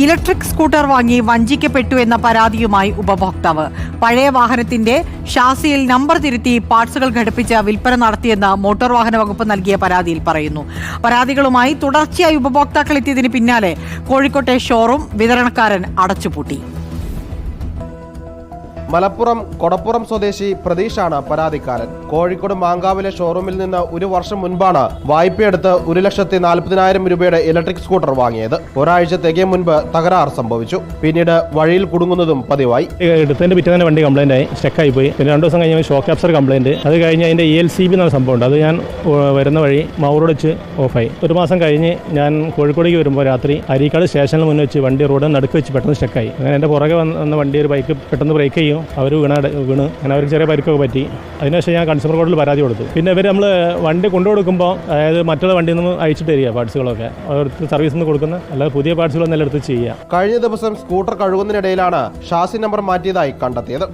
Electric scooter വാങ്ങി വഞ്ചിക്കപ്പെട്ടു എന്ന പരാതിയുമായി ഉപഭോക്താവ്. പഴയ വാഹനത്തിന്റെ ഷാസിയിൽ നമ്പർ തിരുത്തി പാർട്സുകൾ ഘടിപ്പിച്ച് വിൽപ്പന നടത്തിയെന്ന് മോട്ടോർ വാഹന വകുപ്പ് നൽകിയ പരാതിയിൽ പറയുന്നു. പരാതികളുമായി തുടർച്ചയായി ഉപഭോക്താക്കൾ എത്തിയതിന് പിന്നാലെ കോഴിക്കോട്ടെ ഷോറൂം വിതരണക്കാരൻ അടച്ചുപൂട്ടി. മലപ്പുറം കൊടപ്പുറം സ്വദേശി പ്രതീഷാണ് പരാതിക്കാരൻ. കോഴിക്കോട് മാങ്കാവിലെ ഷോറൂമിൽ നിന്ന് ഒരു വർഷം മുൻപാണ് വായ്പയെടുത്ത് 1,40,000 രൂപയുടെ ഇലക്ട്രിക് സ്കൂട്ടർ വാങ്ങിയത്. ഒരാഴ്ച തികയും മുൻപ് തകരാർ സംഭവിച്ചു. പിന്നീട് വഴിയിൽ കുടുങ്ങുന്നതും പതിവായി. എടുത്തതിന്റെ പിറ്റേ വണ്ടി കംപ്ലൈന്റ് ആയി, സ്റ്റക്കായി പോയി. പിന്നെ 2 ദിവസം കഴിഞ്ഞ് ഷോക്ക് അബ്സർ കംപ്ലൈന്റ്. അത് കഴിഞ്ഞ് അതിന്റെ ELCB എന്ന സംഭവം ഉണ്ട്. അത് ഞാൻ വരുന്ന വഴി മൗറോഡ് വെച്ച് ഓഫായി. ഒരു മാസം കഴിഞ്ഞ് ഞാൻ കോഴിക്കോടേക്ക് വരുമ്പോൾ രാത്രി അരീക്കാട് സ്റ്റേഷനിൽ മുന്നിൽ വെച്ച് വണ്ടി റോഡ് നടുക്ക് വെച്ച് പെട്ടെന്ന് സ്റ്റക്കായി. അങ്ങനെ എൻ്റെ പുറകെ വന്ന വണ്ടി ഒരു ബൈക്ക് പെട്ടെന്ന് ബ്രേക്ക് ചെയ്യും. അവർ വീണ് അങ്ങനെ അവർക്ക് ചെറിയ പരിക്കൊക്കെ പറ്റി. അതിനുശേഷം ഞാൻ കൺസ്യൂമർ കോർട്ടിൽ പരാതി കൊടുത്തു. പിന്നെ ഇവർ നമ്മൾ വണ്ടി കൊണ്ടുകൊടുക്കുമ്പോൾ, അതായത് മറ്റുള്ള വണ്ടിയിൽ നിന്ന് അയച്ചിട്ട് തരിക പാർട്സുകളൊക്കെ, അവർക്ക് സർവീസിൽ നിന്ന് കൊടുക്കുന്ന, അല്ലാതെ പുതിയ പാർട്സുകളൊന്നും എടുത്ത് ചെയ്യുക. കഴിഞ്ഞ ദിവസം സ്കൂട്ടർ കഴുകുന്നതിനിടയിലാണ് ഷാസി നമ്പർ മാറ്റിയതായി കണ്ടെത്തിയത്.